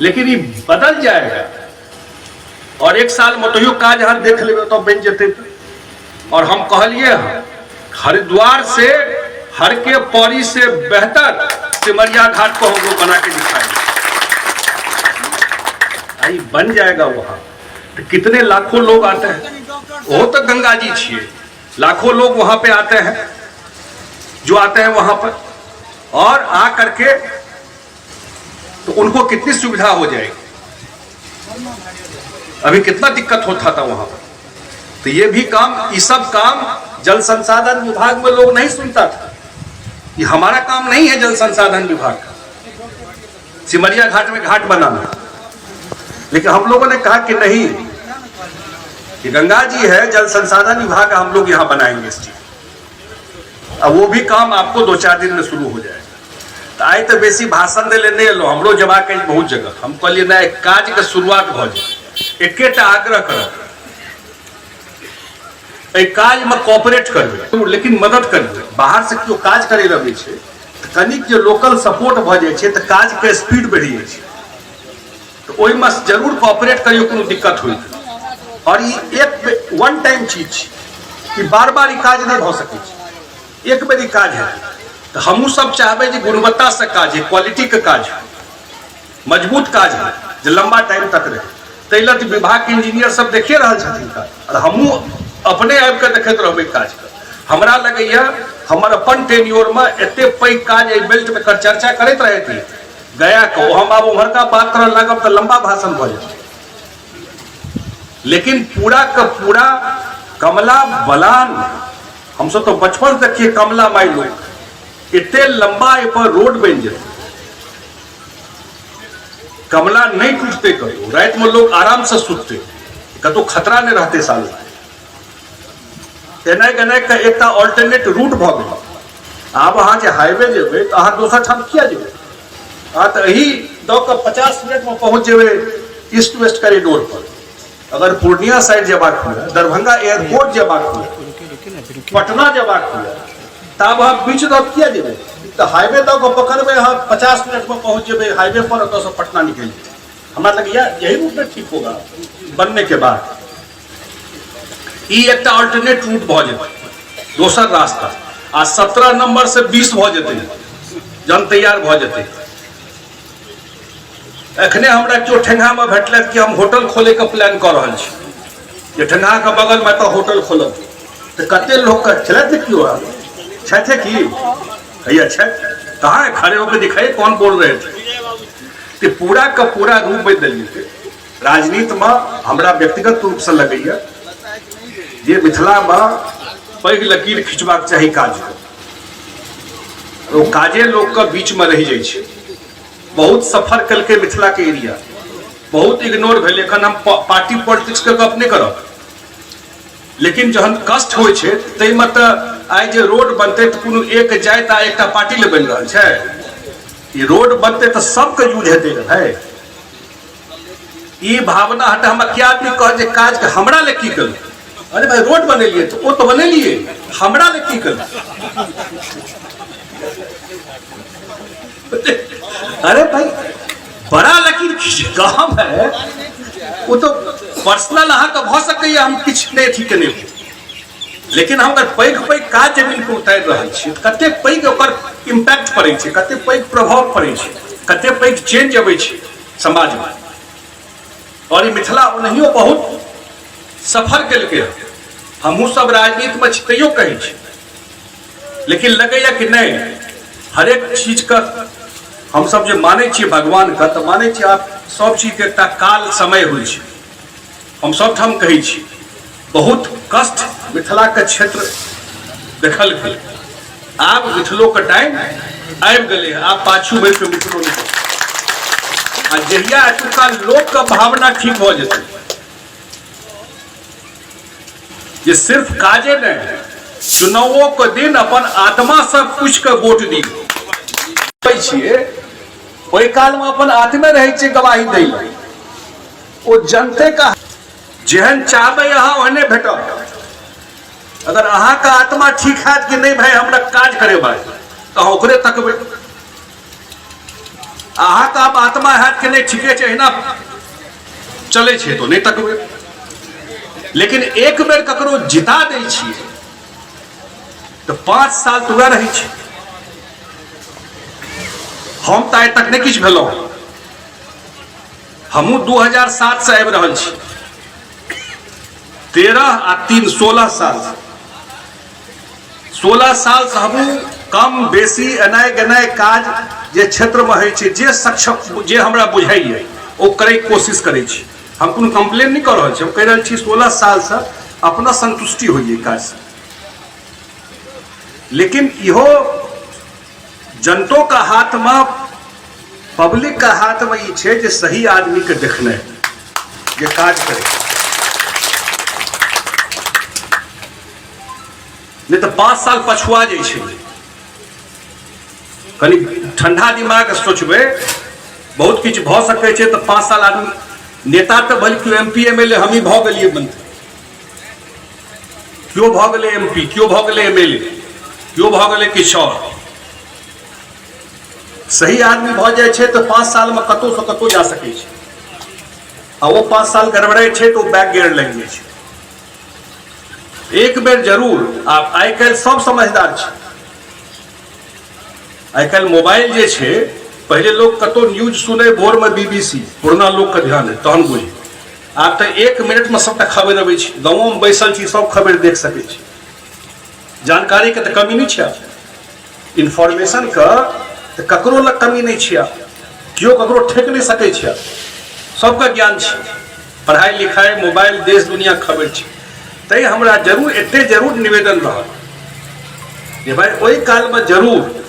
लेकिन ये बदल जाएगा और एक साल में तो काज यहाँ देख ले तो बन जेते। और हम कहलिए हरिद्वार से हर के पौड़ी से बेहतर सिमरिया घाट को हम लोग बना के दिखाएंगे। आई बन जाएगा वहां तो कितने लाखों लोग आते हैं। वो तो गंगा जी छिए, लाखों लोग वहां पे आते हैं, जो आते हैं वहां पर और आ करके तो उनको कितनी सुविधा हो जाएगी। अभी कितना दिक्कत होता था वहां पर। तो ये भी काम, ये सब काम जल संसाधन विभाग में लोग नहीं सुनता था। ये हमारा काम नहीं है जल संसाधन विभाग का सिमरिया घाट में घाट बनाना। लेकिन हम लोगों ने कहा कि नहीं, कि गंगा जी है, जल संसाधन विभाग हम लोग यहां बनाएंगे इस चीज। अब वो भी काम आपको 2-4 दिन में शुरू हो जाएगा। तो आए तो बेसी भाषण दे लेने लो, हमरो जमा के बहुत जगह हम कहलिए ना, एक काज के शुरुआत भ जाए। एकेटा आग्रह करो, एक काज में कोऑपरेट करबे, लेकिन मदद करबे। बाहर से क्यों काज करे लगे छे तो कनिक जो लोकल सपोर्ट भ जाए छे तो काज के स्पीड बढ़ी जाए छे। तो ओइ में जरूर कोऑपरेट करियो, कोनो दिक्कत होई। और ये एक वन टाइम चीज कि बार बार ई काज नहीं भ सके छे, एक बेरी काज है। तो हमहू सब चाहबे जे गुणवत्ता से काज है, क्वालिटी के काज है, मजबूत काज है, जो लंबा टाइम तक रहे। तैले तो विभाग के इंजीनियर सब देखिए रहा छथिन काज, और हमहू अपने आबि के देखैत रहबै काज के। हमरा लगैया हमर अपन टेन्योर में एते पैघ काज एहि बेल्ट में कर चर्चा करैत रहे थी गया को। हम आब उम्हरका बात करऽ लागब तो लंबा भाषण भ जाए। लेकिन पूरा का पूरा कमला बलान, हम सब तो बचपन देखिए कमला माई लोग, इतने लंबा ए पर रोड बन जाए, कमला नहीं टूटते करो, रात में लोग आराम से सुतते, कतो खतरा नहीं रहते साल। एना गने का एक ऑल्टरनेट रूट भ गए। आप अहाँ जे हाईवे जेबे तो अहाँ दोसर ठाम किया जेबे, अहाँ तो यही दो का 50 मिनट में पहुंच जेबे ईस्ट वेस्ट कॉरिडोर पर। अगर पूर्णिया साइड जेबाक हुआ, दरभंगा एयरपोर्ट जेबाक हुआ, पटना जेबाक हुआ, तब आप बीच दब किया जेबे तो हाईवे दो को पकड़बे, अहाँ 50 मिनट में पहुंच जेबे हाईवे पर, तो से पटना निकल जेबे। हमारा लगे यार यही रूट में ठीक होगा बनने के बाद। ई एक अल्टरनेट रूट भ जेतै, दोसर रास्ता। आ 17 नंबर से 20 भ जेतै, जन तैयार भ जेतै। एखने हमरा केओ ठेंगा में भेटलक कि हम होटल खोले के प्लान कर रहल छी, जे ठेंगा के बगल में तो होटल खोलब। तो कते लोग का चलत देखियो छे कि भैया छे, कहाँ है, खड़े होकर दिखाइए कौन बोल रहे थे। तो पूरा का पूरा रूप बदल जेतै। राजनीति में हमरा व्यक्तिगत रूप से लगैया जे मिथिला में पैघ लकीर खिंचबाक चाही काज को। काजे लोग के बीच में रह जाए छे। बहुत सफर कल के मिथिला के एरिया, बहुत इग्नोर भेल। एखन हम पार्टी पॉलिटिक्स के गप नहीं करब, लेकिन जहन कष्ट होय छे तै में तो आइ जे रोड बनते तो कोनो एक जाइत आ एकटा पार्टी ले बन रहल छे। ई रोड बनते तो सबके यूज हेतै है। ई भावना हटे। हम क्या आदमी कह जे काज के हमरा ले की करू, अरे भाई रोड बनेलिए तो वो तो बनेलिए, हमरा ले की करू। अरे भाई बड़ा लकीर काम है, वो तो पर्सनल अहाँ के भ सकैया, हम किछ नहीं ठीक नहीं हो। लेकिन हम अगर पैघ पैघ काज जमीन पर उतारि रहल छी, कते पैघ ओकर इम्पैक्ट पड़ै छै, कते पैघ प्रभाव पड़ै छै, कते पैघ चेंज अबै छै समाज में। और ई मिथिला ओनाहियो बहुत सफर केलकै। हमहूँ सब राजनीति में तैयो कहै छी, लेकिन लगैया कि नहीं, हरेक चीज का हम सब जो माने छी भगवान का, तो माने छी आप सब चीज के एक काल समय होइ छै। हम सब ठाम कहै छी बहुत कष्ट मिथिला के क्षेत्र देखल गेल। आब मिथिलो के टाइम आबि गेलै, आब पाछू बढ़ि के मिथिलो निकल। आ जहिया एतुका लोक के भावना ठीक भ जेतै, ये सिर्फ काजे नहीं, चुनावों के दिन अपन आत्मा से पूछ के वोट दी छिए। ओहि काल में अपन आत्मे रहे छे गवाही दै ले। ओ जनते का जेहन चाहबे अहाँ ओहने भेटत। अगर अहाँ का आत्मा ठीक है कि नहीं भाई हमरा काज करे भाई, तो ओकरे तकबे। अहाँ का अब आत्मा हैत के नहीं ठीके छै ना चले छै तो नहीं तकबे, लेकिन एक बेर ककरो जिता दै छियै तो 5 साल तो वह रही छै। हम तो आइ तक नहीं किछ भेलहुँ, हमू 2007 से आबि रहल छी, 13 आ 3 16 साल 16 साल से हमू कम बेसी एनाइ गेनाइ काज जे क्षेत्र में होइ छै, जे सक्षम जे हमरा बुझाइए ओ करे कोशिश करै छी। हम कोनो कंप्लेन नहीं कर रहा छी, हम कह रहा छी 16 साल से अपना संतुष्टि होइए काज से। लेकिन इहो जनतो का हाथ में, पब्लिक का हाथ में ये छे जे सही आदमी के देखना है जे काज करे, नहीं तो 5 साल पछुआ जाए छे। कनी ठंडा दिमाग सोचबे बहुत किछ भ सकै छै तो 5 साल आदमी नेता तो भले क्यों MP MLA हम ही भ गेलिए मंत्री, क्यों भ गेले MP, क्यों भ गेले MLA, क्यों भ गेले किछ और। सही आदमी भ जाए छे तो 5 साल में कतौ से कतौ जा सकै छै, आ वो 5 साल गड़बड़ाई छे तो बैक गियर लग जाए छे। एक बेर जरूर आप आइ काल्हि सब समझदार छे, आइ काल्हि मोबाइल जे छे, पहले लोग कतौ न्यूज सुने भोर में BBC, पुरना लोग का ध्यान है तहन बुझे, आब तो 1 मिनट में सबटा खबर अबै छै, गाँव में बैसल छी सब खबर देख सकै छी। जानकारी के तो कमी नहीं छे, इन्फॉर्मेशन का तो ककरो लग कमी नहीं छे, क्यों ककरो ठेक नहीं सकै छे, सबका ज्ञान छे, पढ़ाई लिखाई मोबाइल देश दुनिया खबर छे। तै हमरा जरूर एते जरूर निवेदन रहल जे भाई ओई काल में जरूर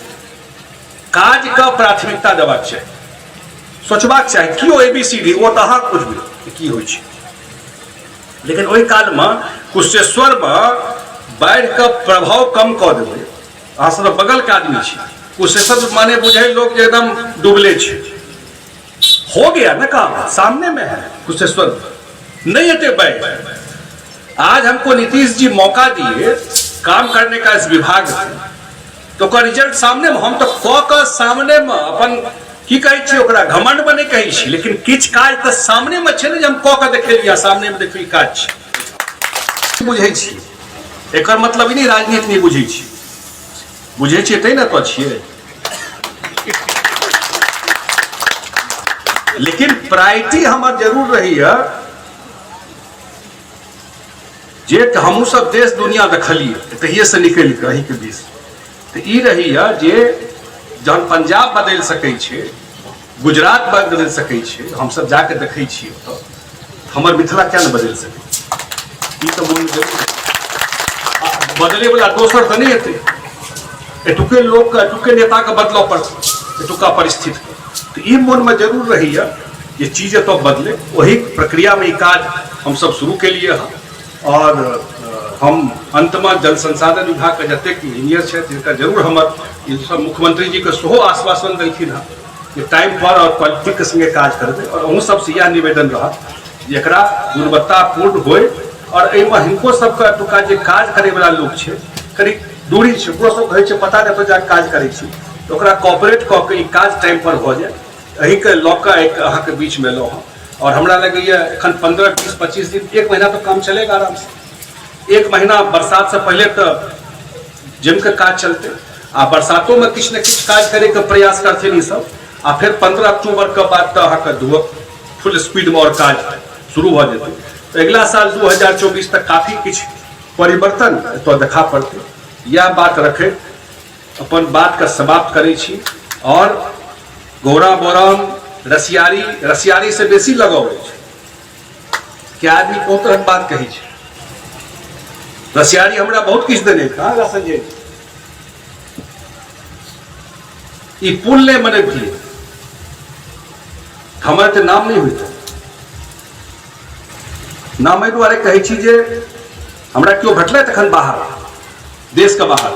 काज का प्राथमिकता देबाक चाही, सोचबाक चाही कियो ABCD ओ तो अहाँ बुझबै की होइ छै। लेकिन ओई काल में कुशेश्वर में बाढ़ि का प्रभाव कम कऽ देबै, अहाँ सब बगल के आदमी छी, कुशेश्वर माने बुझाई लोग एकदम डूबले छे, हो गया ना काम, सामने में है कुशेश्वर, नहीं हटे बाढ़ि। आज हमको नीतीश जी मौका दिए काम करने का इस विभाग से, तो का रिजल्ट सामने में, हम तो क सामने में अपन की कहै छी ओकरा घमंड में नहीं कहै छी, लेकिन किछ काज तो सामने में छे ने जे हम क देखेलिए, सामने में देखिए काज छै, बुझै छी। एकर मतलब ई नहीं राजनीति नहीं बुझै छी, बुझे छिए तै ना तो छिए। लेकिन प्रायोरिटी हमार जरूर रही है जे हमू सब देश दुनिया देखलिए तहिए से निकल के अही के बीच, तो ई रही है जे जहन पंजाब बदल सकै छै, गुजरात बदल सकै छै, हम सब जाके देखै छिए तो हमर मिथिला क्या न बदल सकै, ई तो मोन जरूर बदले वाला दोसर तो नहीं हेतै, एटुके लोग का एटुके नेता का बदलाव पड़ता, एटुका परिस्थिति, तो ई मन में जरूर रही है ये चीजें तो बदले। वही प्रक्रिया में काज हम सब शुरू के लिए है, और हम अंत में जल संसाधन विभाग के जतेक इंजीनियर है जिनका जरूर हमारे सब मुख्यमंत्री जी के सेहो आश्वासन देलखिन है कि टाइम पर और क्वालिटी के संगे काज करबे, और अहूँ सबसे यह निवेदन रहा जरा गुणवत्तापूर्ण होय, और एहिमे हिनको सबके एतुका जे काज करे वाला लोग छै कनी दूरी छै, ओकरो सब कहै छै पता नहीं तो जाके काज करै छी, तो ओकरा कोऑपरेट कऽ के ई काज टाइम पर हो जाए, एही के लऽ कऽ एक अहाँ के बीच में लो। और हमरा लगैया एखन 15, 20, 25 दिन, 1 महीना तो काम चलेगा आराम से। 1 महीना बरसात से पहले तो जिम के काज चलते, आ बरसातों में किछ न किछ काज करे के प्रयास करते ई सब, आ फिर 15 अक्टूबर के बाद तो अहाँ के फुल स्पीड में और काज शुरू हो जेतै। तो अगला साल 2024 तक काफी किछ परिवर्तन तो देखा पड़ते। यह बात रखे अपन बात का समाप्त करै छी, और गौरा बोराम रसियारी से बेसी लगाव छै, क्या आदमी बहुत तरह बात कही छै, रसियारी हमरा बहुत किछ देने, कहाँ संजय ई पुल ने बनेलिए, हमारे तो नाम नहीं होता, नाम एहि दुआरे कहै छी जे हमरा क्यों भेटलै तखन बाहर, देश के बाहर,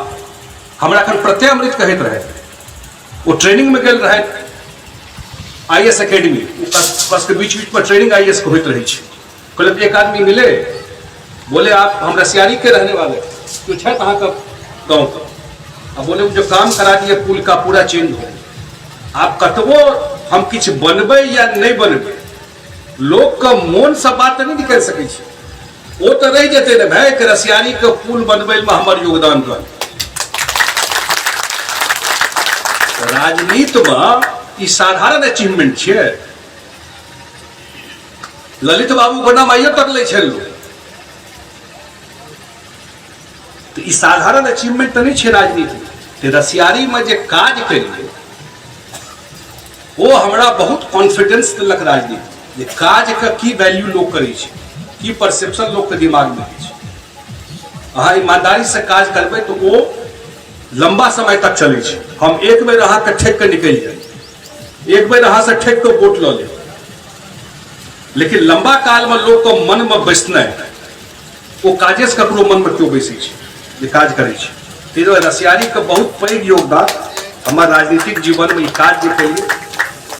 हमरा एखन प्रत्यमृत कहैत रहे, वो ट्रेनिंग में गेल रहे IAS अकेडमी, बस के बीच बीच में ट्रेनिंग IAS को होते रही है। कल एक आदमी मिले, बोले आप हम रसियारी के रहने वाले, तो है कहाँ का गाँव का, अब बोले जो काम करा दिए पुल का पूरा चेंज हो, आप कतबो हम किछ बनबै या नहीं बनबै लोग का मोन से बात नहीं निकल सकै छै वो तो रह जेते ने भाई के रसियारी के पुल बनबै में हमर योगदान रह राजनीति में ई साधारण अचीवमेंट छै ललित बाबू को नाम आइयो तक ले छल तो ई साधारण अचीवमेंट तो नहीं छै राजनीति रसियारी में जे काज करिए वो हमरा बहुत कॉन्फिडेंस देलक राजनीति जे काज का की वैल्यू लोग करे छै की परसेप्शन लोग के दिमाग में है अहाँ ईमानदारी से काज करबै तो वो लंबा समय तक चले छै हम एक बेर अहाँ के ठेक के निकल जाए एक बेर अहाँ से ठेक के वोट ल ले लेकिन लंबा काल में लोग के मन में बैसना वो काजेस ककरो मन में क्यों बैसे छै जे काज करे छै तेरे रसियारी के बहुत पैघ योगदान हमारे राजनीतिक जीवन में काज जे करिए